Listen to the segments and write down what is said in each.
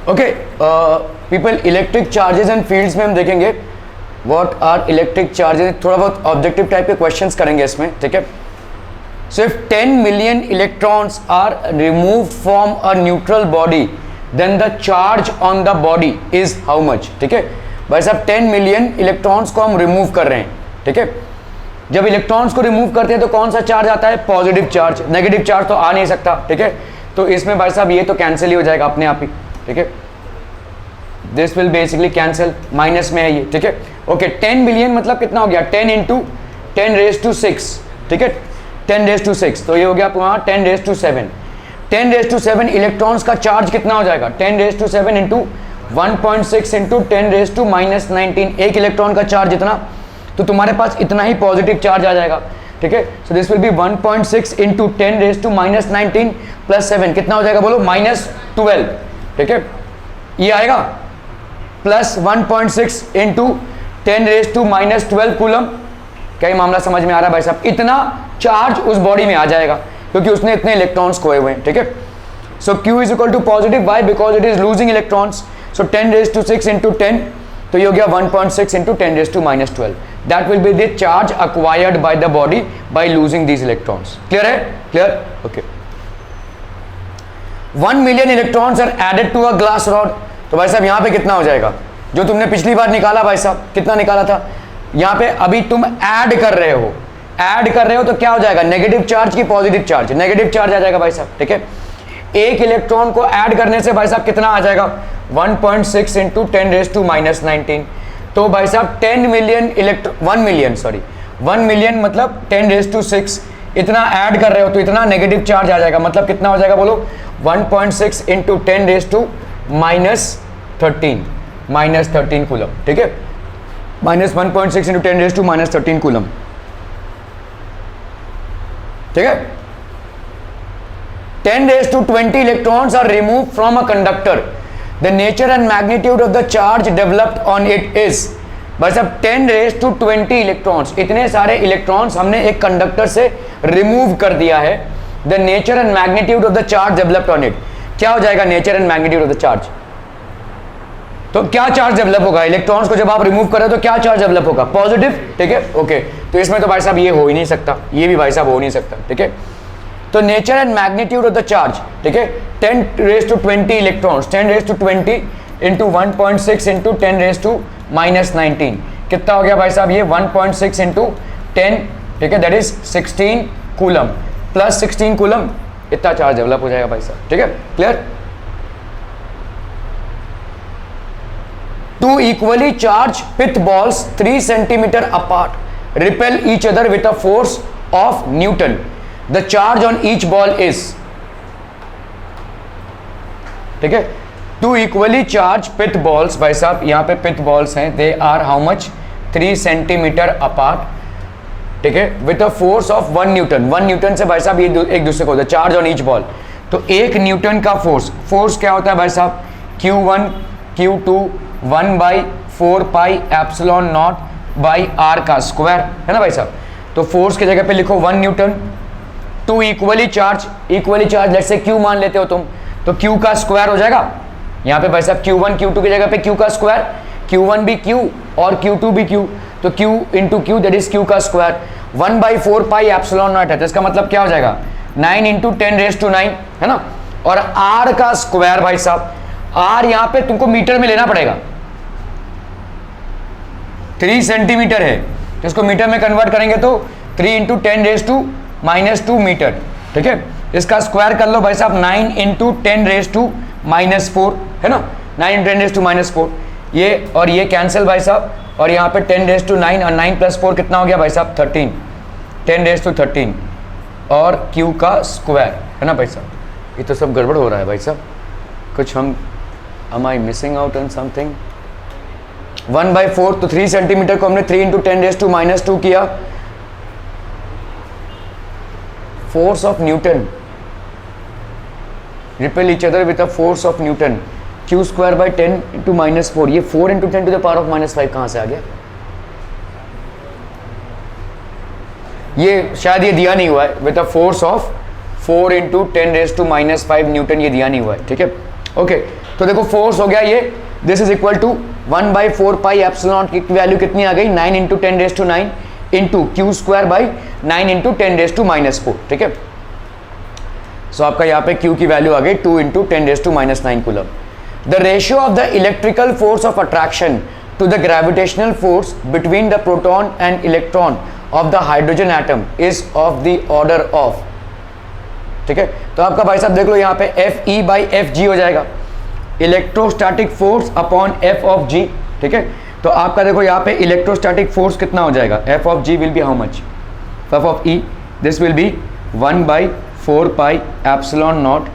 Okay people, electric charges and fields में हम देखेंगे व्हाट आर इलेक्ट्रिक चार्जेस, थोड़ा बहुत ऑब्जेक्टिव टाइप के क्वेश्चंस करेंगे इसमें, ठीक है। So if 10 million electrons are removed from a neutral body then the charge on the body is how much, ठीक है। भाई साहब 10 मिलियन इलेक्ट्रॉन्स को हम रिमूव कर रहे हैं, ठीक है। जब इलेक्ट्रॉन्स को रिमूव करते हैं तो कौन सा चार्ज आता है, पॉजिटिव चार्ज, नेगेटिव चार्ज तो आ नहीं सकता, ठीक है। तो इसमें भाई साहब ये तो कैंसिल ही हो जाएगा अपने आप ही, ठीक है। This will basically cancel, minus में है ये, ठीक है। ओके 10 मिलियन मतलब कितना हो गया, 10 इंटू 10⁻⁶, ठीक है, 10⁻⁶, तो ये हो गया वहाँ 10⁻⁷। 10⁻⁷ इलेक्ट्रॉन्स का चार्ज कितना हो जाएगा, 10⁻⁷ इंटू 1.6 इंटू 10⁻⁻19, एक इलेक्ट्रॉन का चार्ज इतना, तो तुम्हारे पास इतना ही पॉजिटिव चार्ज आ जाएगा, ठीक है। सो this will B 1.6 into 10⁻⁻19 plus 7, कितना हो जाएगा बोलो, -12, ठीक है। ये आएगा प्लस 1.6 इंटू 10⁻⁻12 कूलम। क्या ये मामला समझ में आ रहा है भाई साहब, इतना चार्ज उस बॉडी में आ जाएगा क्योंकि उसने इतने इलेक्ट्रॉन्स खोए हुए हैं, ठीक है। So Q is equal to positive, why, because it is losing electrons. So 10⁻⁶ into 10, तो ये हो गया 1.6 into 10⁻⁻12, that will be the charge acquired by the body by losing these electrons. Clear है, clear, okay. 1 million electrons are added to a glass rod, तो भाई साहब यहाँ पे कितना हो जाएगा, जो तुमने पिछली बार निकाला भाई साहब, कितना निकाला था, यहाँ पे अभी तुम ऐड कर रहे हो, ऐड कर रहे हो तो क्या हो जाएगा, नेगेटिव चार्ज की पॉजिटिव चार्ज, नेगेटिव चार्ज आ जाएगा भाई साहब, ठीक है। एक इलेक्ट्रॉन को ऐड करने से भाई साहब कितना आ जाएगा, 1.6 इंटू 10⁻⁻19, तो भाई साहब 1 मिलियन मतलब 10⁻⁶, इतना ऐड कर रहे हो तो इतना नेगेटिव चार्ज आ जाएगा, मतलब कितना हो जाएगा बोलो, 1.6 इंटू 10⁻⁻13 कूलम, ठीक है, -1.6 इंटू 10⁻⁻13 कूलम, ठीक है। 10⁻20 electrons are remove from a conductor, the nature and magnitude of the charge developed on it is, भाई साहब 10⁻20 इलेक्ट्रॉन्स, इतने सारे इलेक्ट्रॉन्स हमने एक कंडक्टर से रिमूव कर दिया है, the nature and magnitude of the charge developed on it, क्या हो जाएगा nature and magnitude of the charge, तो क्या चार्ज डेवलप होगा, इलेक्ट्रॉन्स को जब आप रिमूव करें तो क्या चार्ज डेवलप होगा, पॉजिटिव, ठीक है, ओके। तो इसमें तो भाई साहब ये हो ही नहीं सकता, ये भी भाई साहब हो नहीं सकता, ठीक है। तो nature and magnitude of the charge, ठीक है, 10⁻20 इलेक्ट्रॉन्स, 10⁻20 इंटू 1.6 इंटू 10⁻⁻19, कितना हो गया भाई साहब, ये 1.6 इंटू 10, ठीक है, that is 16 coulomb, plus 16 coulomb, इतना चार्ज डेवलप हो जाएगा भाई साहब, ठीक है, clear. Two equally charged pith balls 3 centimeter apart repel each other with a force of Newton. The charge on each ball is, ठीक है, two equally charge pith balls, भाई साहब यहाँ पे पिथ बॉल्स हैं, they are how much, 3 centimetre apart, ठीक है, with a force of 1 newton. 1 newton से भाई साहब ये एक दूसरे को होता है, चार्ज ऑन ईच बॉल, तो 1 न्यूटन का फोर्स क्या होता है भाई साहब, Q1 Q2 1/4 pi epsilon naught by R का स्क्वायर, है ना भाई साहब। तो फोर्स की जगह पे लिखो 1 न्यूटन, 2 इक्वली चार्ज लेट से Q मान लेते हो तुम, तो Q का स्क्वायर हो जाएगा यहाँ पे भाई साहब, Q1 Q2 की जगह पे Q का स्क्वायर, Q1 भी Q और Q2 भी Q, तो Q into Q that is Q का स्क्वायर, 1/4 पाई एप्सिलॉन नॉट है, तो इसका मतलब क्या हो जाएगा, 9 इंटू 10⁻⁹, है ना। और R का स्क्वायर भाई साहब, R यहाँ पे तुमको मीटर में लेना पड़ेगा, 3 सेंटीमीटर है, तो इसको मीटर में कन्वर्ट करेंगे तो 3 इंटू 10⁻⁻2 मीटर, ठीक है। इसका स्क्वायर कर लो भाई साहब, 9 इंटू 10⁻⁻4, है ना, 9 इंटू 10⁻⁻4, ये और ये कैंसिल भाई साहब, और यहाँ पे 10⁻9 और 9 प्लस 4 कितना हो गया भाई साहब, 13, 10⁻13 और Q का स्क्वायर, है ना भाई साहब। ये तो सब गड़बड़ हो रहा है भाई साहब, कुछ am I missing out on something? 1/4, तो 3 सेंटीमीटर को हमने 3 इंटू 10⁻2 किया, force of newton, repel each other with a force of newton, Q square by 10 into -4, ये 4 into 10 to the power of -5 कहाँ से आ गया, ये शायद ये दिया नहीं हुआ है, with a force of 4 into 10⁻⁻5 Newton, ये दिया नहीं हुआ है, ठीक है, ओके। तो देखो फोर्स हो गया ये, दिस इज इक्वल टू 1/4πε की वैल्यू कितनी आ गई 9 × 10⁻⁹ इंटू क्यू स्क्वायर बाई 9 × 10⁻⁻⁴, ठीक है। सो आपका यहाँ पे Q की वैल्यू आ गई 2 × 10⁻⁹ coulomb. The ratio of the electrical force of attraction to the gravitational force between the proton and electron of the hydrogen atom is of the order of, ठीक है। तो आपका भाई साहब देख लो यहाँ पे Fe/Fg हो जाएगा, electrostatic force upon F of G, ठीक है। तो आपका देखो यहाँ पे इलेक्ट्रोस्टैटिक फोर्स कितना हो जाएगा, F of G will be how much, F of E this will be 1/4πε0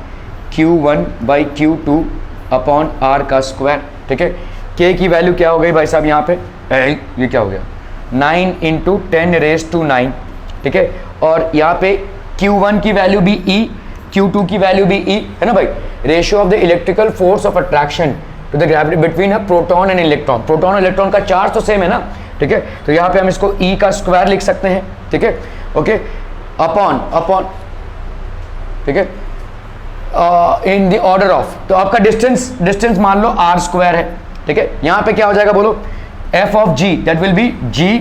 Q1/Q2 upon R का स्क्वायर, ठीक है। K की वैल्यू क्या हो गई भाई साहब यहाँ पे, ये क्या हो गया 9 × 10⁻⁹, ठीक है। और यहाँ पे Q1 की वैल्यू भी E, Q2 की वैल्यू भी E है ना भाई। Ratio of the electrical force of attraction to the gravity between a proton and electron, proton और इलेक्ट्रॉन का चार्ज तो सेम है ना, ठीक है। तो यहाँ पे हम इसको E का स्क्वायर लिख सकते हैं, ठीक है, ओके, अपॉन, ठीक है, इन द ऑर्डर ऑफ। तो आपका डिस्टेंस मान लो R स्क्वायर है, ठीक है। यहाँ पे क्या हो जाएगा बोलो, F of G that will B G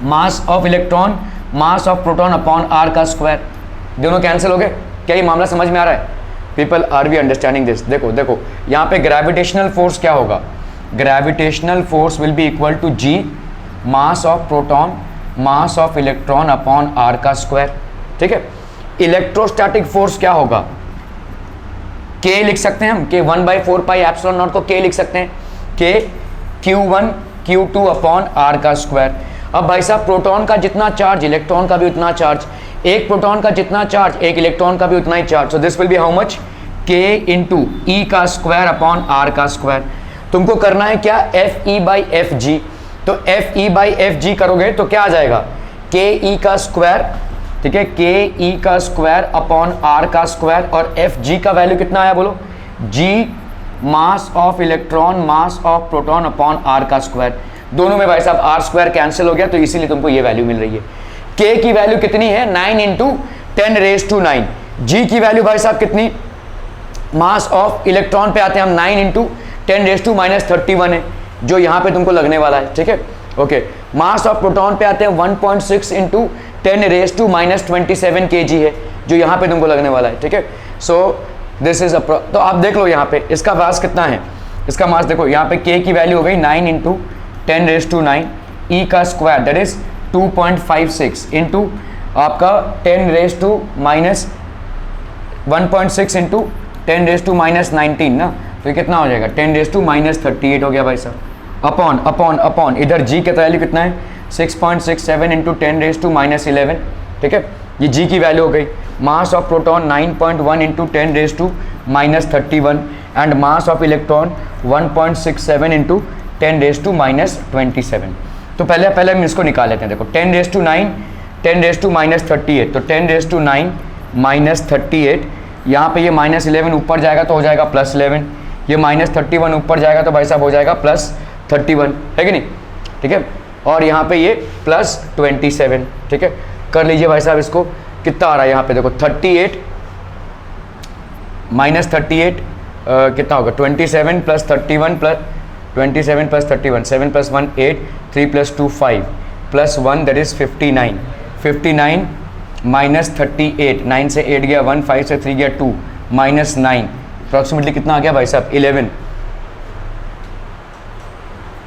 mass of electron mass of proton upon R का स्क्वायर, दोनों कैंसिल हो गए। क्या ये मामला समझ में आ रहा है? People are we understanding this? देखो यहाँ पे ग्रेविटेशनल फोर्स क्या होगा, gravitational force will be equal to G mass of proton mass of electron upon R का स्क्वायर, ठीक है। इलेक्ट्रोस्टैटिक फोर्स क्या होगा, K लिख सकते हैं हम, K 1/4πε0 को K लिख सकते हैं, K Q1 Q2 upon R का स्क्वायर। अब भाई साहब प्रोटॉन का जितना चार्ज इलेक्ट्रॉन का भी उतना चार्ज, एक प्रोटॉन का जितना चार्ज एक इलेक्ट्रॉन का भी उतना ही charge, so this will be how much, K × E का स्क्वायर अपॉन R का स्क्वायर। तुमको करना है क्या, Fe/Fg, तो Fe/Fg करोगे तो क्या आ जाएगा, Ke का स्क्वायर, ठीक है, Ke का स्क्वायर अपॉन R का स्क्वायर, और Fg का वैल्यू कितना आया बोलो, G mass of electron mass of proton upon R का स्क्वायर। दोनों में भाई साहब R स्क्वायर कैंसिल हो गया, तो इसीलिए तुमको ये वैल्यू मिल रही है। K की वैल्यू कितनी है 9 × 10⁻⁹, G की वैल्यू भाई साहब कितनी, मास ऑफ इलेक्ट्रॉन पे आते हैं हम 9 × 10⁻31 है जो यहाँ पे तुमको लगने वाला है, ठीक है, ओके। मास ऑफ प्रोटॉन पे आते हैं 1.6 × 10⁻27 kg है जो यहाँ पे तुमको लगने वाला है, ठीक है। सो दिस इज तो आप देख लो यहाँ पे इसका मास कितना है, इसका मास देखो यहाँ पे K की वैल्यू हो गई 9 × 10⁻9, E का स्क्वायर दैट इज 2.56 इंटू आपका 10⁻1.6 × 10⁻19 ना, तो ये कितना हो जाएगा 10⁻38 हो गया भाई साहब, अपॉन इधर G का वैल्यू कितना है 6.67 × 10⁻11, ठीक है, ये G की वैल्यू हो गई। मास of proton 9.1 × 10⁻31 and mass of electron 1.67 × 10⁻27। तो पहले हम इसको निकाल लेते हैं, देखो 10⁻9 10⁻38, तो 10⁻9 -38, यहाँ पे ये -11 ऊपर जाएगा तो हो जाएगा +11, ये -31 ऊपर जाएगा तो भाई साहब हो जाएगा +31, है कि नहीं, ठीक है, और यहाँ पे ये +27, ठीक है। कर लीजिए भाई साहब इसको, कितना आ रहा है यहाँ पे देखो 38 -38 कितना होगा 27 + 31 + 27 + 31, 7 + 1 8, 3 + 2 5 + 1 दैट इज 59 -38, 9 से 8 गया 1, 5 से 3 गया 2, -9, अप्रॉक्सीमेटली कितना आ गया भाई साहब 11।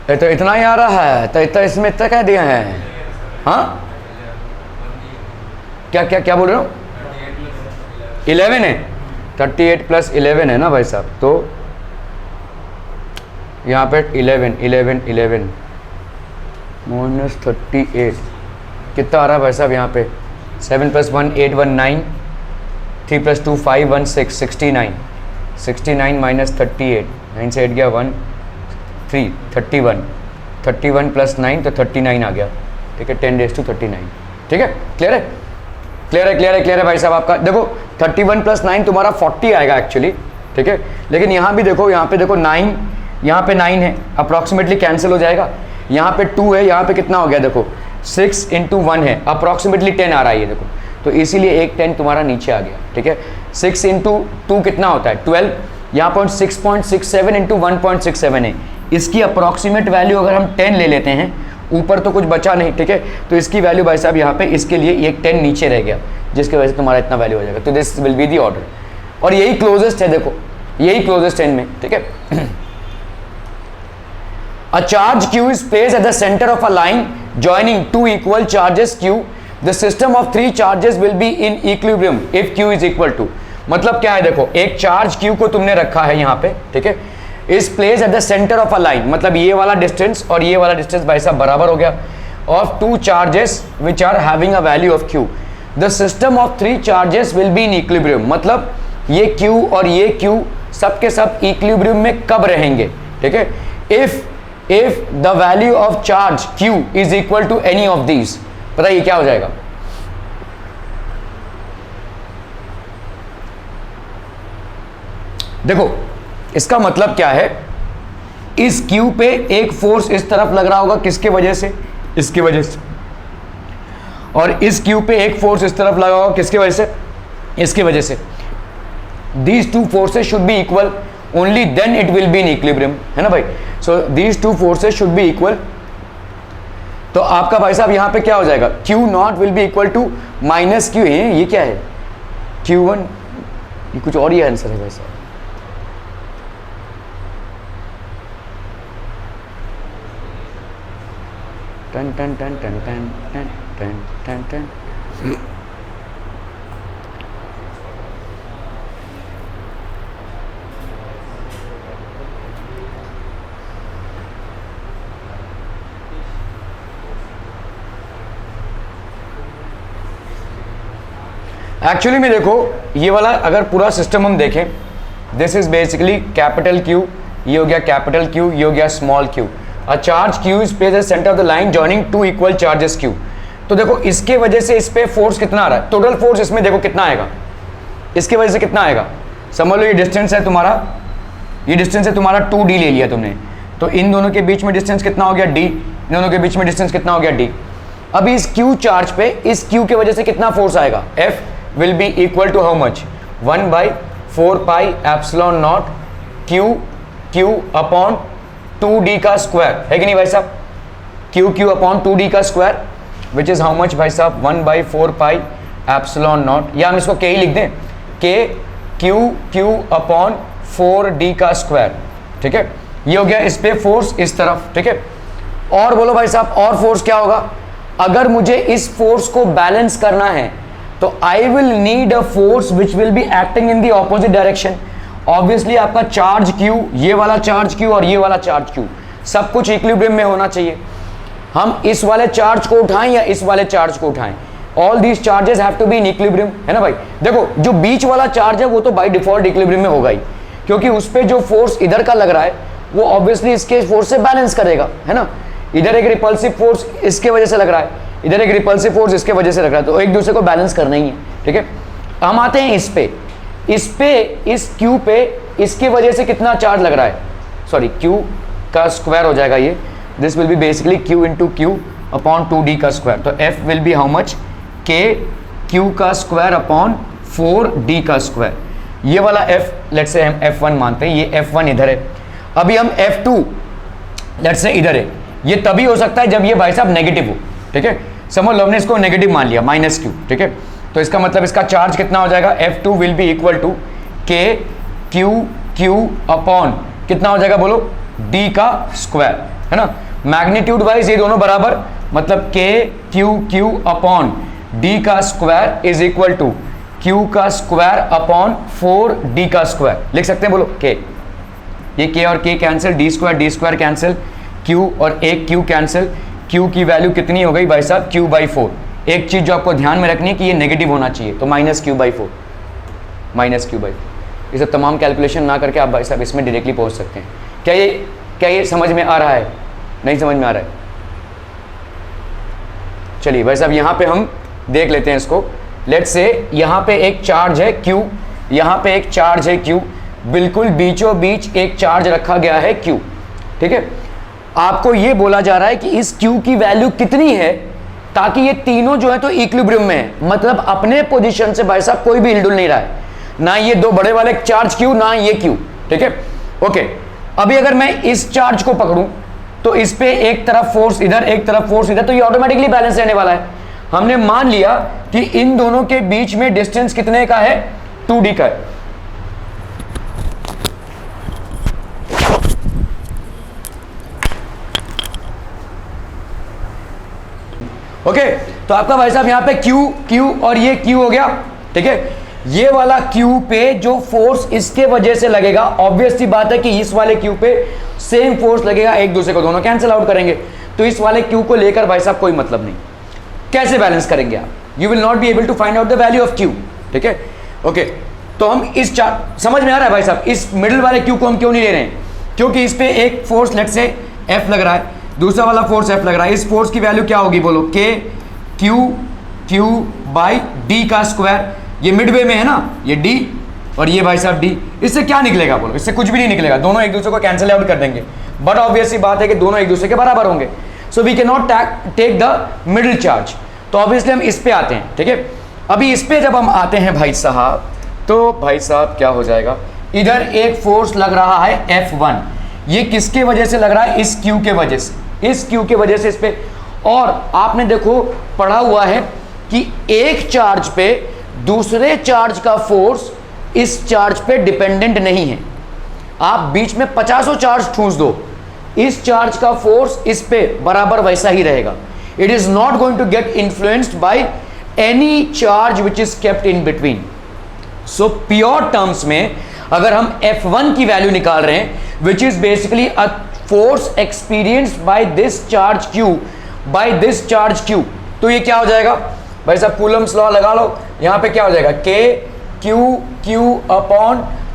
तो इतना ही आ रहा है, तो इतना इसमें इतना क्या दिया है, हाँ क्या बोल रहे हो, 11 है, 38 + 11 है ना भाई साहब, तो यहाँ पे 11 -38 कितना आ रहा है भाई साहब यहाँ पे 7 + 1 8 1 9, 3 + 2 5 1 6 69 -38, 9 से 8 गया 1 3 31 + 9 तो 39 आ गया, ठीक है, 10⁻39, ठीक है, क्लियर है भाई साहब आपका। देखो 31 + 9 तुम्हारा 40 आएगा एक्चुअली, ठीक है, लेकिन यहाँ भी देखो, यहाँ पे देखो 9, यहाँ पे 9 है, अप्रॉक्सीमेटली कैंसिल हो जाएगा, यहाँ पे 2 है, यहाँ पे कितना हो गया देखो 6 × 1 है, अप्रॉक्सीमेटली 10 आ रहा है ये देखो, तो इसीलिए एक 10 तुम्हारा नीचे आ गया, ठीक है। 6 × 2 कितना होता है 12, यहाँ पॉइंट 6.67 इंटू 1.67 है, इसकी अप्रॉक्सीमेट वैल्यू अगर हम 10 ले लेते हैं, ऊपर तो कुछ बचा नहीं, ठीक है, तो इसकी वैल्यू भाई साहब यहाँ पे इसके लिए ये 10 नीचे रह गया, जिसकी वजह से तुम्हारा इतना वैल्यू हो जाएगा। तो this will be the order, और यही क्लोजेस्ट है, देखो यही क्लोजेस्ट है इनमें, ठीक है। A charge q is placed at the center of a line joining two equal charges q. The system of three charges will be in equilibrium if q is equal to. मतलब क्या है, देखो एक charge q को तुमने रखा है यहाँ पे, ठीक है, is placed at the center of a line, मतलब ये वाला डिस्टेंस और ये वाला डिस्टेंस भाई साहब बराबर हो गया, of two charges which are having a value of q. The system of three charges will be in equilibrium, मतलब ये q और ये q सब के सब equilibrium में कब रहेंगे, ठीक है, if the value of charge q is equal to any of these, बताइए क्या हो जाएगा। देखो इसका मतलब क्या है, इस q पे एक फोर्स इस तरफ लग रहा होगा, किसके वजह से, इसकी वजह से, और इस q पे एक फोर्स इस तरफ लगा होगा, किसकी वजह से, इसकी वजह से। These two forces should be equal, only then it will be in equilibrium, है ना भाई। So these two forces should be equal, तो आपका भाई साहब यहाँ पे क्या हो जाएगा, Q naught will be equal to minus Q, ये क्या है Q1, ये कुछ और ही आंसर है भाई साहब। टन टन टन टन टन टन टन टन टन। एक्चुअली में देखो ये वाला अगर पूरा सिस्टम हम देखें, this is basically capital Q, ये हो गया कैपिटल Q, ये हो गया small q। A charge Q is placed at centre of the line joining two equal charges Q। तो देखो इसके वजह से इस पे फोर्स कितना आ रहा है, टोटल फोर्स इसमें देखो कितना आएगा, इसके वजह से कितना आएगा, समझ लो ये डिस्टेंस है तुम्हारा, ये डिस्टेंस है तुम्हारा 2d ले लिया तुमने, तो इन दोनों के बीच में डिस्टेंस कितना हो गया d, इन दोनों के बीच में डिस्टेंस कितना हो गया d। अभी इस Q चार्ज पे इस Q के वजह से कितना फोर्स आएगा, F will be equal to how much, 1 by 4 pi epsilon naught q upon 2d का स्क्वायर, है कि नहीं भाई साहब, q upon 2d का square which is how much भाई साहब, 1 by 4 pi epsilon naught, या हम इसको k ही लिख दें, q upon 4d का स्क्वायर, ठीक है। ये हो गया इस पे फोर्स इस तरफ, ठीक है। और बोलो भाई साहब और फोर्स क्या होगा, अगर मुझे इस फोर्स को बैलेंस करना है तो I will need a force which will be acting in the opposite direction. Obviously आपका चार्ज Q, ये वाला चार्ज Q और ये वाला चार्ज Q, सब कुछ इक्विलिब्रियम में होना चाहिए। हम इस वाले चार्ज को उठाएं या इस वाले चार्ज को उठाएं, all these charges have to be in equilibrium, है ना भाई। देखो जो बीच वाला चार्ज है वो तो बाय डिफॉल्ट इक्विलिब्रियम में होगा ही, क्योंकि उस पर जो फोर्स इधर का लग रहा है वो ऑब्वियसली इसके फोर्स से बैलेंस करेगा, है ना। इधर एक रिपल्सिव फोर्स इसके वजह से लग रहा है, इधर एक रिपल्सिव फोर्स इसके वजह से लग रहा है, तो एक दूसरे को बैलेंस करना ही है, ठीक है। हम आते हैं इस पे इस Q पे इसके वजह से कितना चार्ज लग रहा है, सॉरी Q का स्क्वायर हो जाएगा ये, this will be basically Q into Q upon 2d का स्क्वायर, तो F will be how much, K Q का स्क्वायर अपॉन 4d का स्क्वायर। ये वाला F लेट्स से हम F1 मानते हैं, ये F1 इधर है, अभी हम F2 लेट्स से इधर है। ये तभी हो सकता है जब ये भाई साहब नेगेटिव हो, ठीक है, समझ लो हमने इसको नेगेटिव मान लिया माइनस Q, ठीक है, तो इसका मतलब इसका चार्ज कितना हो जाएगा, F2 will be equal to K Q upon कितना हो जाएगा बोलो, D का स्क्वायर, है ना। मैग्नीट्यूड वाइज ये दोनों बराबर, मतलब K Q अपॉन D का square is equal to Q का स्क्वायर अपॉन 4D का स्क्वायर, लिख सकते हैं बोलो K, ये K और K cancel, D square cancel, Q और एक Q कैंसिल, Q की वैल्यू कितनी हो गई भाई साहब, Q बाई 4। एक चीज जो आपको ध्यान में रखनी है कि ये नेगेटिव होना चाहिए, तो minus Q by 4, minus Q by 4। ये सब तमाम कैलकुलेशन ना करके आप भाई साहब इसमें डायरेक्टली पहुंच सकते हैं। क्या ये समझ में आ रहा है, नहीं समझ में आ रहा है, चलिए भाई साहब यहाँ पे हम देख लेते हैं इसको। लेट्स से यहाँ पे एक चार्ज है Q, यहाँ पे एक चार्ज है Q, बिल्कुल बीचों बीच एक चार्ज रखा गया है Q, ठीक है। आपको ये बोला जा रहा है कि इस Q की वैल्यू कितनी है, ताकि ये तीनों जो है तो इक्विलिब्रियम में है, मतलब अपने पोजीशन से भाई साहब कोई भी हिलडुल नहीं रहा है, ना ये दो बड़े वाले चार्ज Q ना ये Q, ठीक है ओके। अभी अगर मैं इस चार्ज को पकड़ूं तो इस पे एक तरफ फोर्स इधर एक तरफ फोर्स इधर, तो ये ऑटोमेटिकली बैलेंस रहने वाला है। हमने मान लिया कि इन दोनों के बीच में डिस्टेंस कितने का है, 2d का है। ओके तो आपका भाई साहब यहां पे Q और ये Q हो गया, ठीक है। ये वाला Q पे जो फोर्स इसके वजह से लगेगा, ऑब्वियस सी बात है कि इस वाले Q पे सेम फोर्स लगेगा, एक दूसरे को दोनों कैंसिल आउट करेंगे, तो इस वाले Q को लेकर भाई साहब कोई मतलब नहीं। कैसे बैलेंस करेंगे आप, you will not be able to find out the value of Q, ठीक है ओके। तो हम इस चार्ट समझ में आ रहा है भाई साहब, इस मिडिल वाले Q को हम क्यों नहीं ले रहे हैं, क्योंकि इस पे एक फोर्स लेट से F लग रहा है, दूसरा वाला फोर्स F लग रहा है। इस फोर्स की वैल्यू क्या होगी बोलो, Q बाई डी का स्क्वायर। ये मिडवे में है ना, ये D और ये भाई साहब D, इससे क्या निकलेगा बोलो, इससे कुछ भी नहीं निकलेगा, दोनों एक दूसरे को कैंसिल आउट कर देंगे। बट ऑब्वियसली बात है कि दोनों एक दूसरे के बराबर होंगे, so we can not take the middle charge. तो ऑब्वियसली हम इस पे आते हैं, ठीक है। अभी इस पे जब हम आते हैं भाई साहब, तो भाई साहब क्या हो जाएगा, इधर एक फोर्स लग रहा है F1, ये किसके वजह से लग रहा है, इस Q के वजह से, इस Q के वजह से इस पे। और आपने देखो पढ़ा हुआ है कि एक चार्ज पे दूसरे चार्ज का फोर्स इस चार्ज पे डिपेंडेंट नहीं है। आप बीच में 50 चार्ज ठूंस दो, इस चार्ज का फोर्स इस पे बराबर वैसा ही रहेगा। It is not going to get influenced by any charge which is kept in between. So pure terms में अगर हम F1 की वैल्यू निकाल रहे हैं, which is basically a force experienced by this charge Q by this charge Q, तो ये क्या हो जाएगा भाई साहब, कूलम्स लॉ लगा लो। यहां पे क्या हो जाएगा, Q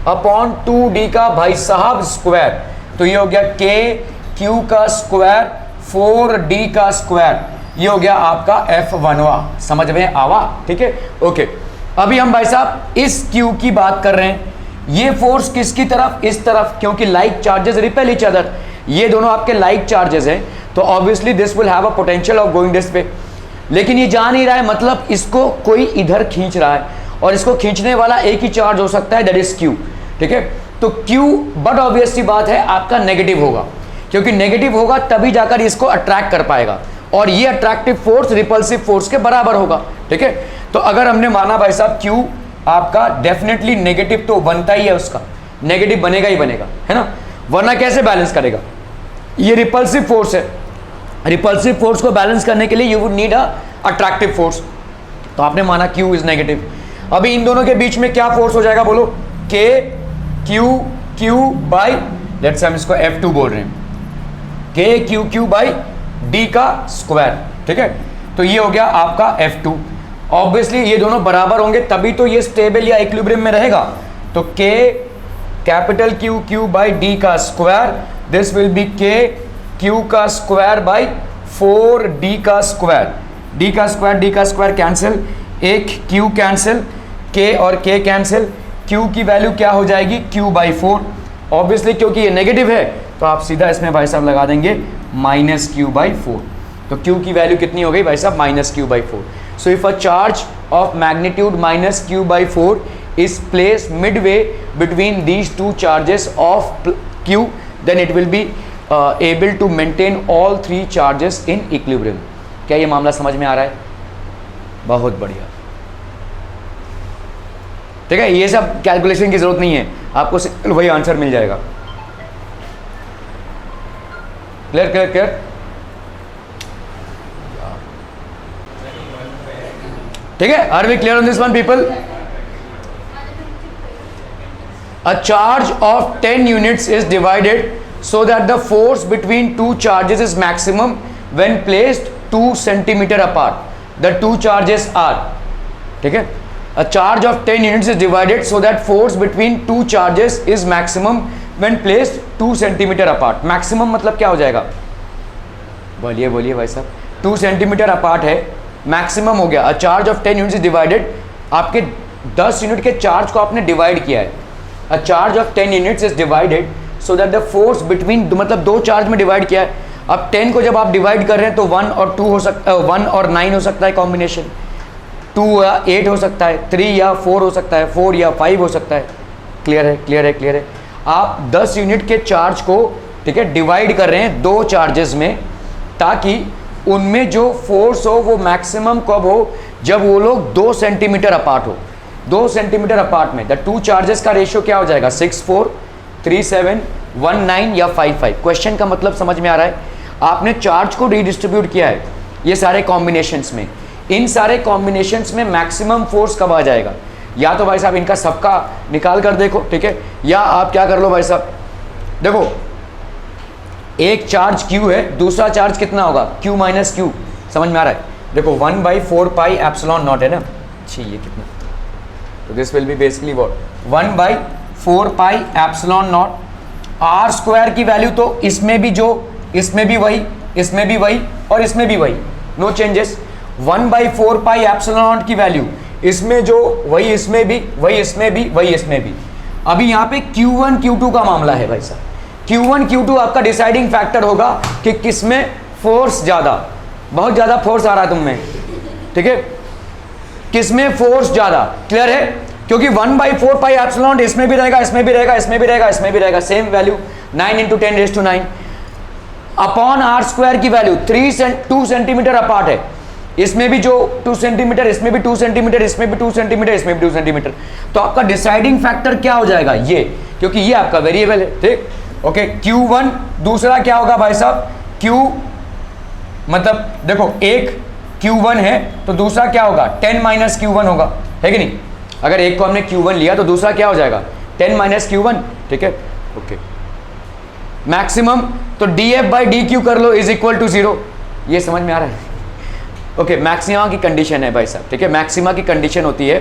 अपॉन 2d का भाई साहब स्क्वायर, तो ये हो गया Q का स्क्वायर 4d का स्क्वायर, ये हो गया आपका F1। समझ में आवा, ठीक है ओके। अभी हम भाई साहब इस Q की बात कर रहे हैं, ये फोर्स किसकी तरफ, इस तरफ, क्योंकि like charges repel each other, ये दोनों आपके लाइक चार्जेस हैं, तो obviously this will have a potential of going this way. लेकिन ये जा नहीं रहा है, मतलब इसको कोई इधर खींच रहा है, और इसको खींचने वाला एक ही चार्ज हो सकता है, दैट इज Q, ठीक है। तो Q बट ऑब्वियस सी बात है आपका नेगेटिव होगा, क्योंकि नेगेटिव होगा तभी जाकर इसको अट्रैक्ट कर पाएगा, और ये अट्रैक्टिव फोर्स रिपल्सिव फोर्स के बराबर होगा, ठीक है। तो अगर हमने माना भाई साहब Q आपका डेफिनेटली नेगेटिव तो बनता ही है, उसका नेगेटिव बनेगा ही बनेगा, है ना, वरना कैसे बैलेंस करेगा। ये रिपल्सिव फोर्स है, रिपल्सिव फोर्स को बैलेंस करने के लिए you would need a attractive force, तो आपने माना Q इज नेगेटिव। अभी इन दोनों के बीच में क्या फोर्स हो जाएगा बोलो, Q बाई, लेट्स से हम इसको F2 बोल रहे हैं, Q बाई D का स्क्वायर, ठीक है। तो ये हो गया आपका F2। ऑब्वियसली ये दोनों बराबर होंगे तभी तो ये स्टेबल या इक्विलिब्रियम में रहेगा, तो कैपिटल Q बाई D का square, this will B Q का स्क्वायर बाई 4D का स्क्वायर, D का स्क्वायर कैंसिल, एक Q कैंसिल, K और K कैंसिल, Q की वैल्यू क्या हो जाएगी, Q बाई 4। ऑब्वियसली क्योंकि ये नेगेटिव है तो आप सीधा इसमें भाई साहब लगा देंगे -Q बाई 4, तो Q की वैल्यू कितनी हो गई भाई साहब, -Q by 4। So if a charge of magnitude -Q by 4 is placed midway between these two charges of Q, then it will be able to maintain all three charges in equilibrium। क्या ये मामला समझ में आ रहा है, बहुत बढ़िया, ठीक है। ये सब कैलकुलेशन की जरूरत नहीं है, आपको सिंपल वही आंसर मिल जाएगा। क्लियर, ठीक है। Are we clear on this one people? A charge of 10 units is divided so that the force between two charges is maximum when placed 2 centimeter apart. The two charges are, ठीक है, a charge of 10 units is divided so that force between two charges is maximum when placed 2 centimeter apart. Maximum मतलब क्या हो जाएगा, बोलिए भाई साहब, 2 centimeter apart है, मैक्सिमम हो गया। A charge of 10 units is divided, आपके 10 यूनिट के चार्ज को आपने डिवाइड किया है। A charge of 10 units is divided so that the force between, मतलब दो चार्ज में डिवाइड किया है। अब 10 को जब आप डिवाइड कर रहे हैं तो 1 और 2 हो सकता है, 1 और 9 हो सकता है कॉम्बिनेशन, 2 या 8 हो सकता है, 3 या 4 हो सकता है, 4 या 5 हो सकता है। क्लियर है। आप 10 यूनिट के चार्ज को, ठीक है, डिवाइड कर रहे हैं 2 चार्जेस में, ताकि उनमें जो फोर्स हो वो मैक्सिमम कब हो, जब वो लोग 2 सेंटीमीटर अपार्ट हो। 2 सेंटीमीटर अपार्ट में द 2 चार्जेस का रेशियो क्या हो जाएगा, 6 4 3 7 1 9 या 5 5। क्वेश्चन का मतलब समझ में आ रहा है? आपने चार्ज को रीडिस्ट्रीब्यूट किया है ये सारे कॉम्बिनेशंस में, इन सारे कॉम्बिनेशंस में मैक्सिमम फोर्स कब आ जाएगा? या तो भाई साहब इनका सबका निकाल कर देखो, ठीक है, या आप क्या कर लो भाई साहब, देखो एक चार्ज Q है, दूसरा चार्ज कितना होगा, Q माइनस Q। समझ में आ रहा है? देखो 1/4 पाई एप्सिलॉन नॉट है ना, अच्छी ये कितना, तो this will be basically what 1/4 pi epsilon naught. R square की वैल्यू तो इसमें भी जो, इसमें भी वही, इसमें भी वही और इसमें भी वही, no changes. 1/4 pi epsilon naught की वैल्यू इसमें जो वही, इसमें भी वही, इसमें भी वही, इसमें भी। अभी यहाँ पे Q1 Q2 का मामला है भाई साहब। Q1 Q2 आपका डिसाइडिंग फैक्टर होगा कि किसमें फोर्स ज़्यादा, बहुत ज़्यादा फोर्स आ रहा है तुम में, ठीक है, किसमें फोर्स ज़्यादा, क्लियर है? क्योंकि 1/4 पाई एप्सिलॉन इसमें भी रहेगा, इसमें भी रहेगा, इसमें भी रहेगा, इसमें भी रहेगा, same value 9 × 10⁻⁹ upon R square की वैल्यू 2 सेंटीमीटर अपार्ट है, इसमें भी जो 2 सेंटीमीटर, इसमें भी 2 सेंटीमीटर, इसमें भी 2 सेंटीमीटर, इसमें भी 2 सेंटीमीटर। तो आपका डिसाइडिंग फैक्टर क्या हो जाएगा, ये, क्योंकि ये आपका वेरिएबल है, ठीक, ओके। Q1 दूसरा क्या होगा भाई साहब, Q मतलब देखो एक Q1 है तो दूसरा क्या होगा, 10 - Q1 होगा, है कि नहीं? अगर एक को हमने Q1 लिया तो दूसरा क्या हो जाएगा, 10 - Q1, ठीक है, ओके। मैक्सिमम तो dF/dQ कर लो इज इक्वल टू 0, ये समझ में आ रहा है? ओके, मैक्सिमा की कंडीशन है भाई साहब, ठीक है, मैक्सिमा की कंडीशन होती है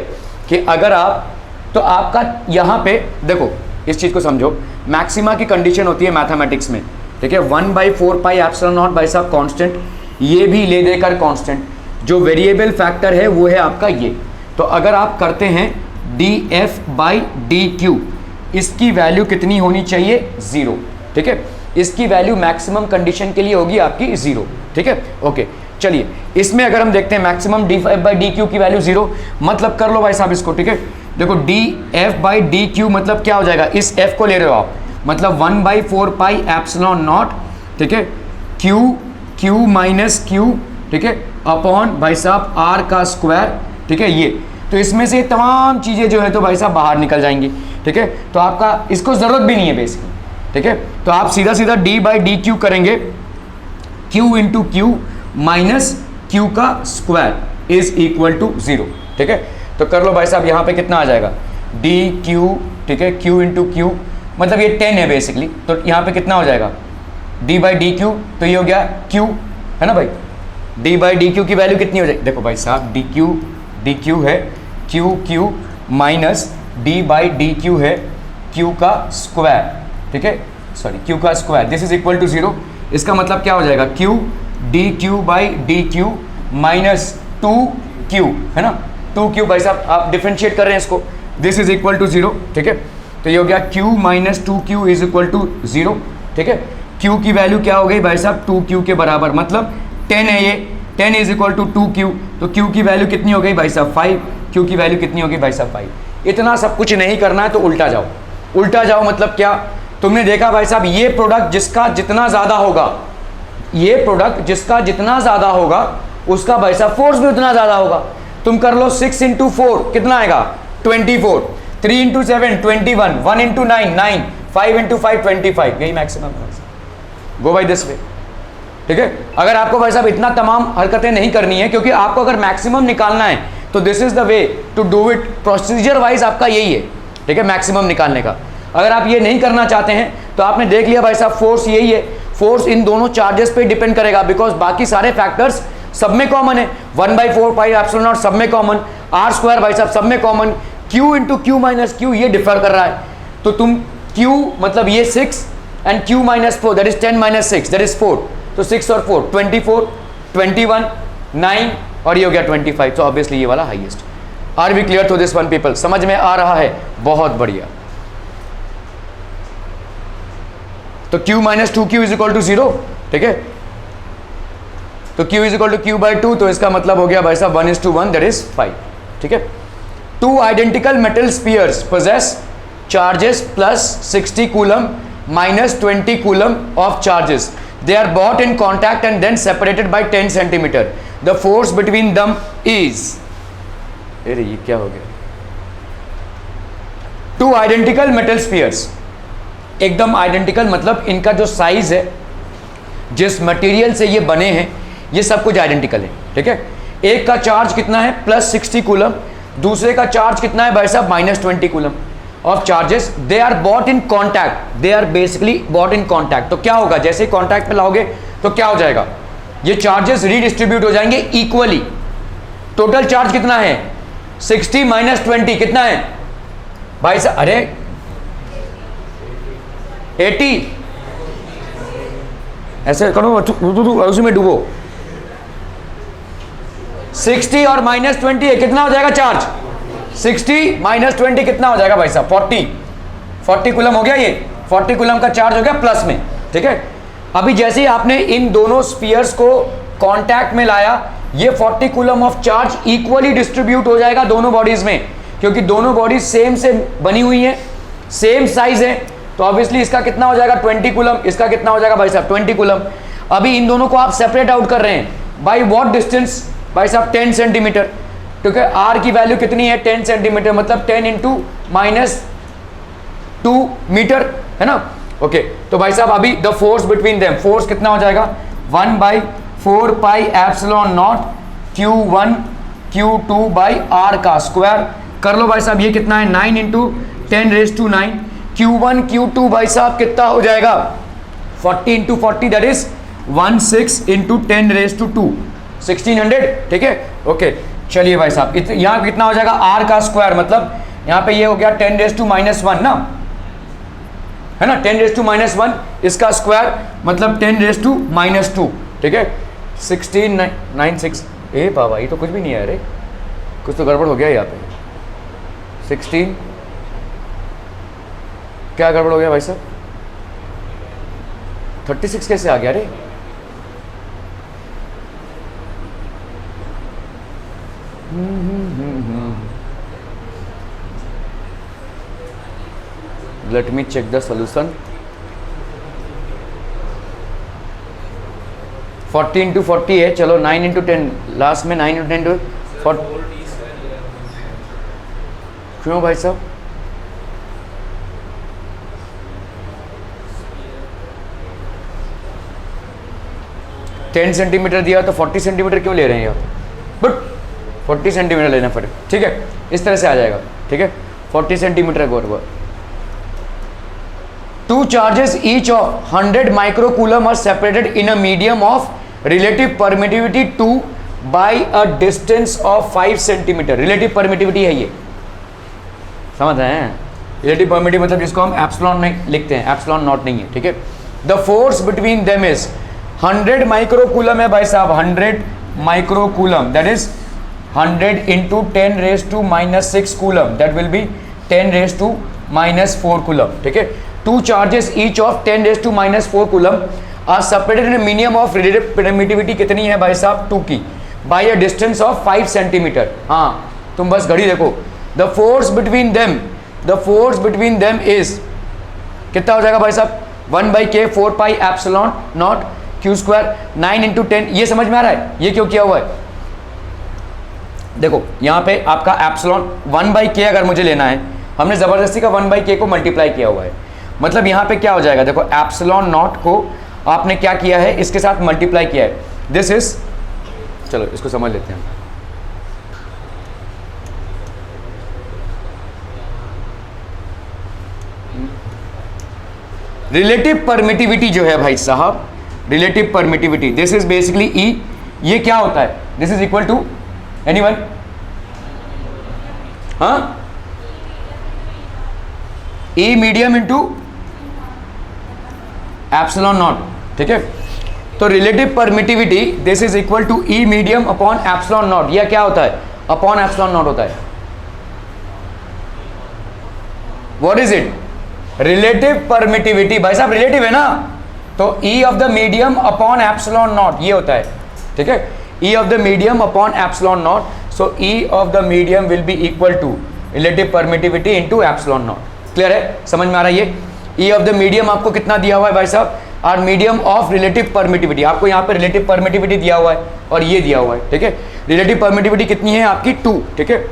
कि अगर आप, तो आपका यहाँ पे देखो इस चीज़ को समझो, मैक्सिमा की कंडीशन होती है मैथमेटिक्स में, ठीक है, 1/4 पाई एप्सिलॉन नॉट भाई साहब कांस्टेंट, ये भी ले देकर कांस्टेंट, जो वेरिएबल फैक्टर है वो है आपका ये। तो अगर आप करते हैं dF/dQ, इसकी वैल्यू कितनी होनी चाहिए, 0, ठीक है, इसकी वैल्यू मैक्सिमम कंडीशन के लिए होगी आपकी 0, ठीक है, ओके। चलिए इसमें अगर हम देखते हैं मैक्सिमम dF/dQ की वैल्यू 0, मतलब कर लो भाई साहब इसको, ठीक है, देखो dF/dQ मतलब क्या हो जाएगा, इस F को ले रहे हो आप, मतलब 1/4 पाई एप्सिलॉन नॉट, ठीक है, Q माइनस Q, ठीक है, अपॉन भाई साहब R का स्क्वायर, ठीक है, ये तो इसमें से तमाम चीज़ें जो है तो भाई साहब बाहर निकल जाएंगी, ठीक है, तो आपका इसको ज़रूरत भी नहीं है बेसिकली, ठीक है, तो आप सीधा सीधा d/dQ करेंगे, Q × Q माइनस Q का स्क्वायर इज इक्वल टू 0, ठीक है, तो कर लो भाई साहब, यहाँ पे कितना आ जाएगा dQ, ठीक है, Q × Q मतलब ये 10 है बेसिकली, तो यहाँ पे कितना हो जाएगा d/dQ, तो ये हो गया Q, है ना भाई, d/dQ की वैल्यू कितनी हो जाएगी, देखो भाई साहब dQ है Q माइनस d/dQ है Q का स्क्वायर, ठीक है, सॉरी Q का square, this is equal to 0, इसका मतलब क्या हो जाएगा Q dQ/dQ माइनस 2Q, है ना, 2Q भाई साहब आप डिफरेंशिएट कर रहे हैं इसको, दिस इज इक्वल टू 0, ठीक है, तो ये हो गया Q minus 2Q is equal to 0, ठीक है, Q की वैल्यू क्या हो गई भाई साहब 2Q के बराबर, मतलब 10 है ये, 10 इज इक्वल टू 2Q, तो Q की वैल्यू कितनी हो गई भाई साहब 5, Q की वैल्यू कितनी होगी भाई साहब 5। इतना सब कुछ नहीं करना है तो उल्टा जाओ, उल्टा जाओ मतलब क्या, तुमने देखा भाई साहब ये प्रोडक्ट जिसका जितना ज़्यादा होगा, ये प्रोडक्ट जिसका जितना ज़्यादा होगा उसका भाई साहब फोर्स भी उतना ज़्यादा होगा। तुम कर लो 6 × 4 कितना आएगा 24, 3 × 7 21, 1 × 9 9, 5 × 5 25, यही मैक्सिमम है। गो बाय दिस वे, ठीक है। अगर आपको भाई साहब इतना तमाम हरकतें नहीं करनी है, क्योंकि आपको अगर मैक्सिमम निकालना है तो this is the way to do it, procedure wise आपका यही है, ठीक है, मैक्सिमम निकालने का। अगर आप ये नहीं करना चाहते हैं तो आपने देख लिया भाई साहब फोर्स यही है, फोर्स इन दोनों चार्जेस पे डिपेंड करेगा, बिकॉज बाकी सारे फैक्टर्स सब में कॉमन है, 1/4 पाई एप्सिलॉन नॉट सब में कॉमन, R स्क्वायर भाई साहब सब में common, Q × Q minus Q ये डिफर कर रहा है, तो तुम Q मतलब ये 6 and Q minus 4 that is 10 - 6 that is 4, तो 6 और 4 24, 21, 9 और ये हो गया 25, तो ऑब्वियसली ये वाला highest. Are we clear to this one people, समझ में आ रहा है, बहुत बढ़िया। तो Q minus 2Q is equal to 0, ठीक है, तो Q is equal to Q/2, तो इसका मतलब हो गया भाई साहब 1:1 दैट इज 5, ठीक है। 2 identical metal spheres possess charges plus 60 coulomb minus 20 coulomb of charges. They are brought in contact and then separated by 10 centimeter. The force between them is, अरे ये क्या हो गया, टू आइडेंटिकल मेटल स्फीयर्स, एकदम identical मतलब इनका जो size है, जिस मटेरियल से ये बने हैं, ये सब कुछ आइडेंटिकल है, ठीक है। एक का चार्ज कितना है प्लस 60 कूलम, दूसरे का चार्ज कितना है भाई साहब minus 20 coulomb of charges. They are brought in contact, they are basically brought in contact. तो क्या होगा, जैसे ही कॉन्टैक्ट में लाओगे तो क्या हो जाएगा, ये चार्जेस रीडिस्ट्रीब्यूट हो जाएंगे इक्वली। टोटल चार्ज कितना है 60 माइनस 20 कितना है भाई साहब, अरे 80, ऐसे करो उसी में डूबो। 60 और माइनस 20 है, कितना हो जाएगा चार्ज, 60 माइनस 20 कितना हो जाएगा भाई साहब 40 कूलम हो गया, ये 40 कूलम का चार्ज हो गया प्लस में, ठीक है। अभी जैसे ही आपने इन दोनों स्फीयर्स को कांटेक्ट में लाया, ये 40 coulomb of charge equally distribute हो जाएगा दोनों बॉडीज में, क्योंकि दोनों बॉडीज सेम से बनी हुई हैं, सेम साइज है, तो ऑब्वियसली इसका कितना हो जाएगा 20 कूलम, इसका कितना हो जाएगा भाई साहब 20 कूलम। अभी इन दोनों को आप सेपरेट आउट कर रहे हैं बाई व्हाट डिस्टेंस भाई साहब 10 सेंटीमीटर, ठीक है। आर की वैल्यू कितनी है 10 सेंटीमीटर, मतलब 10 इंटू माइनस 2 मीटर है ना, ओके। तो भाई साहब अभी the force between them, force कितना हो जाएगा 1/4 pi epsilon naught Q1 Q2 by R का स्क्वायर कर लो भाई साहब। ये कितना है 9 इंटू 10⁻⁹, Q1 Q2 भाई साहब कितना हो जाएगा 40 इंटू 40 दैट इज 16 इंटू 10⁻², 1600, ठीक है, ओके। चलिए भाई साहब यहाँ कितना हो जाएगा आर का स्क्वायर, मतलब यहाँ पे ये हो गया 10⁻⁻1 ना, है ना, 10⁻⁻1 इसका स्क्वायर मतलब 10⁻⁻², ठीक है। 1696, ए बाबा ये तो कुछ भी नहीं है, अरे कुछ तो गड़बड़ हो गया यहाँ पे। 16 क्या गड़बड़ हो गया भाई साहब, 36 कैसे आ गया रे, let me check the solution. 40 into 40 है, चलो 9 इंटू 10, लास्ट में 9 इंटू 10 40, क्यों भाई साहब 10 सेंटीमीटर दिया तो 40 सेंटीमीटर क्यों ले रहे हैं आप, बट 40 सेंटीमीटर लेना पड़े, ठीक है, इस तरह से आ जाएगा, ठीक है। 40 सेंटीमीटर बराबर, two charges each of 100 microcoulomb are separated in a medium of relative permittivity 2 by a distance of 5 centimeter। relative permittivity है ये, समझ रहे हैं, relative permittivity मतलब जिसको हम एप्सिलॉन में लिखते हैं, एप्सिलॉन नॉट नहीं है, ठीक है। the force between them is 100 microcoulomb है भाई साहब, 100 microcoulomb that is 100 into 10⁻⁻6 coulomb, that will be 10⁻⁻4 coulomb, ठीक है। Two charges each of 10⁻⁻4 coulomb are separated in medium of relative permittivity कितनी है भाई साहब 2 की, by a distance of 5 centimetre. हाँ तुम बस घड़ी देखो, the force between them is कितना हो जाएगा भाई साहब 1/k 4 pi epsilon naught Q square 9 into 10। ये समझ में आ रहा है ये क्यों किया हुआ है, देखो यहाँ पे आपका एप्सिलॉन 1/k अगर मुझे लेना है, हमने ज़बरदस्ती का 1/k को मल्टीप्लाई किया हुआ है, मतलब यहाँ पे क्या हो जाएगा, देखो एप्सिलॉन नॉट को आपने क्या किया है इसके साथ मल्टीप्लाई किया है, दिस इज, चलो इसको समझ लेते हैं। रिलेटिव परमिटिविटी जो है भाई साहब, relative permittivity this is basically E, ये क्या होता है, this is equal to anyone, हाँ E medium into epsilon naught, ठीक है। तो relative permittivity this is equal to E medium upon epsilon naught, यह क्या होता है अपॉन एप्सिलॉन नॉट होता है, what is it, relative permittivity भाई साहब रिलेटिव है ना, तो E of the medium upon epsilon naught ये होता है, ठीक है। E of the medium upon epsilon naught, so E of the medium will be equal to relative permittivity into epsilon naught, clear है, समझ में आ रहा है ये? ई ऑफ द मीडियम आपको कितना दिया हुआ है भाई साहब? और मीडियम ऑफ रिलेटिव परमिटिविटी, आपको यहाँ पे रिलेटिव परमिटिविटी दिया हुआ है और ये दिया हुआ है, ठीक है। रिलेटिव परमिटिविटी कितनी है आपकी? 2, ठीक है।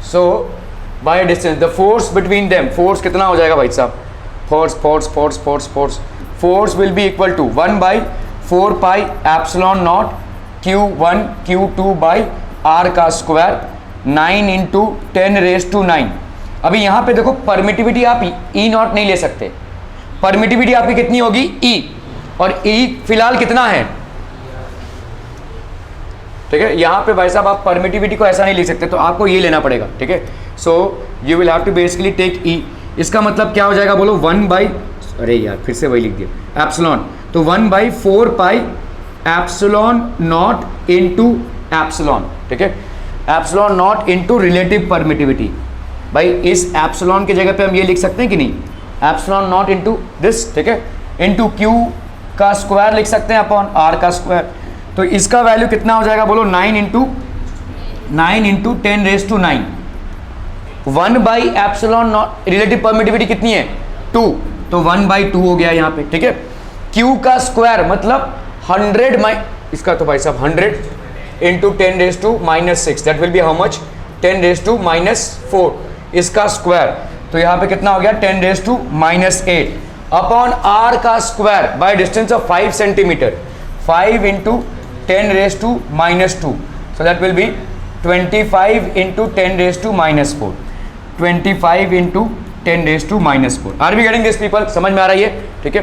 So by distance the force between them, force कितना हो जाएगा भाई साहब? Force will be equal to 1/4 pi epsilon naught Q1 Q2 by R का स्क्वायर 9 इंटू 10⁻⁹। अभी यहाँ पे देखो परमिटिविटी आप E नॉट नहीं ले सकते, परमिटिविटी आपकी कितनी होगी? E, और E फिलहाल कितना है? ठीक है, यहाँ पे भाई साहब आप परमिटिविटी को ऐसा नहीं लिख सकते, तो आपको ये लेना पड़ेगा, ठीक है। So you will have to basically take E। इसका मतलब क्या हो जाएगा बोलो? 1 अरे यार फिर से वही लिख दिया, एप्सिलॉन, तो 1/4 pi epsilon not into epsilon, ठीक है। Epsilon not into relative permittivity, भाई इस एप्सिलॉन की जगह पे हम ये लिख सकते हैं कि नहीं? एप्सिलॉन नॉट इंटू दिस, ठीक है, इंटू Q का स्क्वायर लिख सकते हैं अपॉन R का स्क्वायर। तो इसका वैल्यू कितना हो जाएगा बोलो? 9 into 10⁻⁹। 1 epsilon not, relative permittivity कितनी है? 2, तो 1/2 हो गया यहाँ पे, ठीक है। Q का स्क्वायर मतलब 100 इसका तो भाई साहब 100 into 10⁻⁻⁶, that will be how much? 10⁻⁻4 इसका स्क्वायर, तो यहाँ पे कितना हो गया? 10⁻⁻8 अपॉन R का square by distance of 5 centimetre, 5 into 10⁻⁻2, so that will be 25 into 10⁻⁻4, 25 into 10⁻⁻4। Are we getting this people? समझ में आ रहा है ये? ठीक है,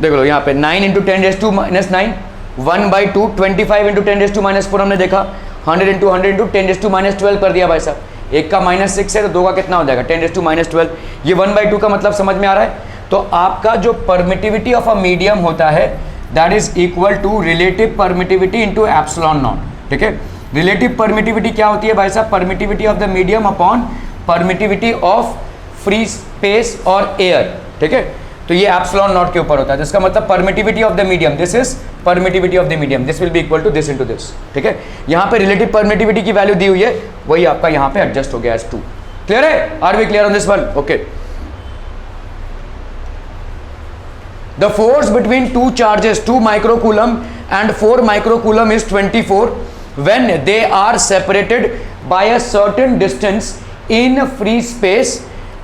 देख लो यहाँ पे 9 इंटू 10⁻⁻9, 1/2, 25 इंटू 10⁻⁻4 हमने देखा, 100 इंटू 10⁻⁻12 कर दिया भाई साहब। एक का -6 है तो दो का कितना हो जाएगा? 10⁻12। ये 1/2 का मतलब समझ में आ रहा है? तो आपका जो परमिटिविटी ऑफ अ मीडियम होता है that is equal to relative permittivity into epsilon naught, ठीक है। रिलेटिव परमिटिविटी क्या होती है भाई साहब? Permittivity of the medium upon permittivity of free space और एयर, ठीक है। तो ये एप्सिलॉन नॉट के ऊपर होता है, जिसका मतलब permittivity of the medium, this is permittivity of the medium, this will be equal to this into this, ठीक है। यहाँ पे रिलेटिव परमिटिविटी की वैल्यू दी हुई है, वही आपका यहाँ पे एडजस्ट हो गया एज 2। क्लियर है? Are we clear on this one? Okay. The force between two charges 2 microcoulomb and 4 microcoulomb is 24 when they are separated by a certain distance in free space.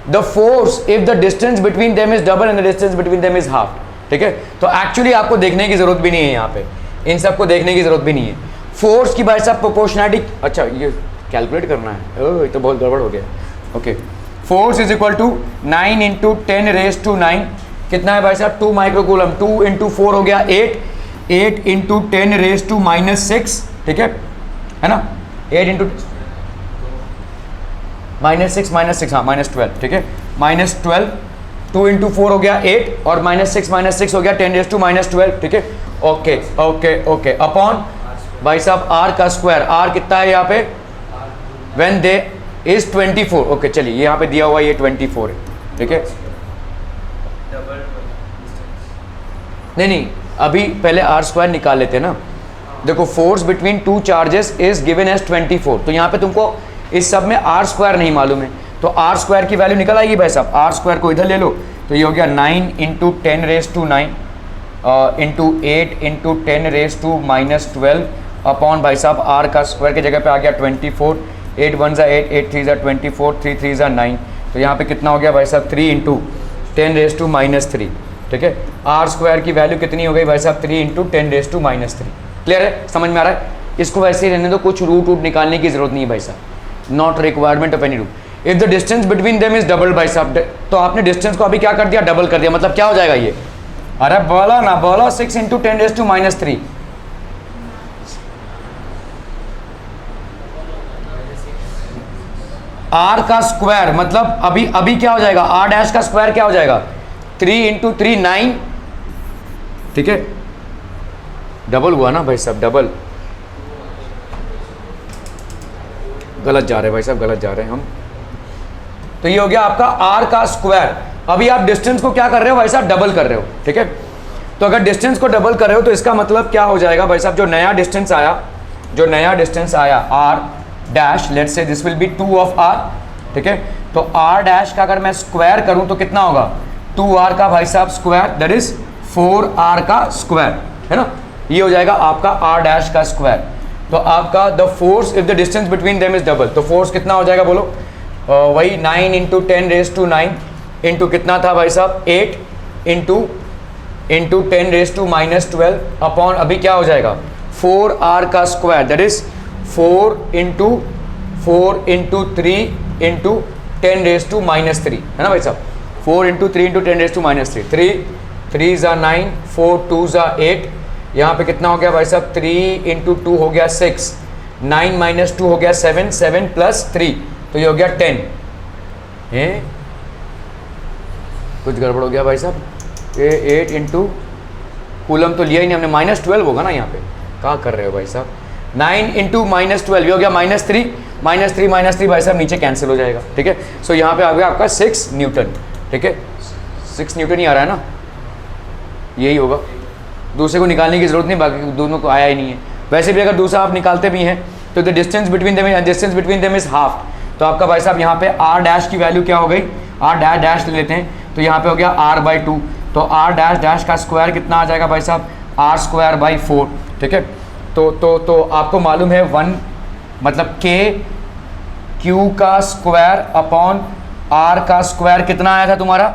The force if the distance between them is double and the distance between them is half, ठीक है। तो actually आपको देखने की जरूरत भी नहीं है, यहाँ पे इन सबको देखने की जरूरत भी नहीं है। फोर्स की भाई साहब प्रोपोर्शनलिटी, अच्छा ये कैलकुलेट करना है, ओह ये तो बहुत गड़बड़ हो गया। Okay, force is equal to 9 into 10⁻⁹ कितना है भाई साहब? 2 माइक्रोकूलम, 2 इंटू 4 हो गया 8, 8 इंटू 10⁻⁻6, ठीक है ना। 8 इंटू -6 हाँ -12, ठीक है, -12, 2 इंटू 4 हो गया 8 और -6 हो गया 10⁻⁻12, ठीक है। ओके ओके ओके, अपॉन भाई साहब R का स्क्वायर, R कितना है यहाँ पे? व्हेन दे इज 24, ओके चलिए यहाँ पे दिया हुआ ये 24 है, ठीक है। नहीं अभी पहले R स्क्वायर निकाल लेते हैं ना। देखो force between two charges is given as 24, तो यहाँ पे तुमको इस सब में R स्क्वायर नहीं मालूम है, तो R स्क्वायर की वैल्यू निकल आएगी भाई साहब। R स्क्वायर को इधर ले लो, तो ये हो गया 9 इंटू 10⁻⁹ इंटू 8 इंटू 10⁻⁻12 अपॉन भाई साहब R का स्क्वायर की जगह पे आ गया 24, 8 1 ज़ा 8, 8 3 ज़ा 24, 3 3 ज़ा 9, तो यहाँ पे कितना हो गया भाई साहब? 3 इंटू 10⁻⁻3, ठीक है। R स्क्वायर की वैल्यू कितनी हो गई भाई साहब? 3 इंटू 10⁻⁻3। क्लियर है? समझ में आ रहा है? इसको वैसे ही रहने दो, कुछ रूट निकालने की जरूरत नहीं है भाई साहब, not requirement of any root. If the distance between them is double भाई साहब, तो आपने डिस्टेंस को अभी क्या कर दिया? डबल कर दिया, मतलब क्या हो जाएगा ये? अरे बोला ना, बोलो 6 इंटू 10⁻⁻3, R का स्क्वायर मतलब अभी क्या हो जाएगा? R डैश का स्क्वायर क्या हो जाएगा? 3 इंटू 3 9, ठीक है, डबल हुआ ना भाई साहब, डबल। गलत जा रहे हैं भाई साहब, गलत जा रहे हैं हम। तो ये हो गया आपका R का स्क्वायर। अभी आप डिस्टेंस को क्या कर रहे हो भाई साहब? डबल कर रहे हो, ठीक है। तो अगर डिस्टेंस को डबल कर रहे हो तो इसका मतलब क्या हो जाएगा भाई साहब? जो नया डिस्टेंस आया जो नया डिस्टेंस आया r dash, let's say this will B 2 of r, ठीक है। तो r डैश का अगर मैं स्क्वायर करूं तो कितना होगा, 2r का भाई साहब स्क्वायर, दैट इज 4r का स्क्वायर, है ना। ये हो जाएगा आपका r डैश का स्क्वायर। तो आपका the force if the distance between them is double, तो फोर्स कितना हो जाएगा बोलो, वही 9 इंटू 10⁻⁹ इंटू कितना था भाई साहब 8 इंटू 10⁻⁻12 अपॉन अभी क्या हो जाएगा 4r का square, that is 4 into 3 into 10⁻⁻3, है ना भाई साहब। 4 इंटू 3 इंटू 10⁻⁻3, 3 ज़ा 9, 4 2 ज़ा 8, यहाँ पे कितना हो गया भाई साहब 3 इंटू 2 हो गया 6, 9 माइनस 2 हो गया 7, 7 प्लस 3 तो ये हो गया 10 है। कुछ गड़बड़ हो गया भाई साहब, ये 8 इंटू कूलम तो लिया ही नहीं हमने, -12 होगा ना यहाँ पे, क्या कर रहे हो भाई साहब। 9 इंटू -12 ये हो गया -3 -3 भाई साहब नीचे कैंसिल हो जाएगा, ठीक है। सो यहाँ पे आ गया आपका 6 न्यूटन, ठीक है। 6 न्यूटन ही आ रहा है ना, यही होगा, दूसरे को निकालने की जरूरत नहीं, बाकी दोनों को आया ही नहीं है। वैसे भी अगर दूसरा आप निकालते भी हैं तो the distance between them is half, तो आपका भाई साहब यहाँ पे r डैश की वैल्यू क्या हो गई, r डैश ले लेते हैं, तो यहाँ पे हो गया r/2, तो r डैश का स्क्वायर कितना आ जाएगा भाई साहब r²/4, ठीक है। तो आपको मालूम है 1 मतलब k q का स्क्वायर अपॉन r का स्क्वायर कितना आया था तुम्हारा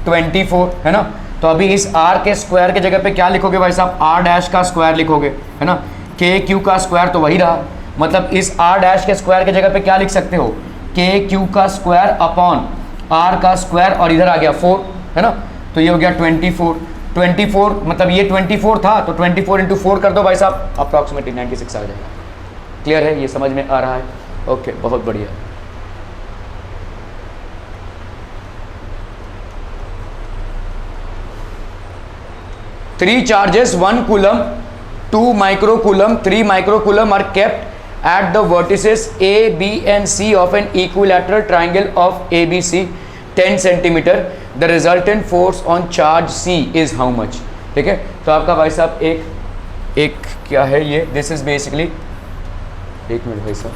24, है ना। तो अभी इस r के स्क्वायर के जगह पे क्या लिखोगे भाई साहब, r डैश का स्क्वायर लिखोगे, है ना। k q का स्क्वायर तो वही रहा, मतलब इस r डैश के स्क्वायर के जगह पे क्या लिख सकते हो, k q का स्क्वायर अपॉन r का स्क्वायर और इधर आ गया 4, है ना। तो ये हो गया 24 मतलब ये 24 था, तो 24 इंटू 4 कर दो भाई साहब, अप्रॉक्सीमेटली 96 आ जाएगा। क्लियर है, ये समझ में आ रहा है, ओके बहुत बढ़िया। Three charges 1 coulomb, 2 microcoulomb, 3 microcoulomb are kept at the vertices A, B and C of an equilateral triangle of ABC 10 centimeter. The resultant force on charge C is how much? ठीक है, तो आपका भाई साहब एक क्या है ये, दिस इज बेसिकली, एक मिनट भाई साहब,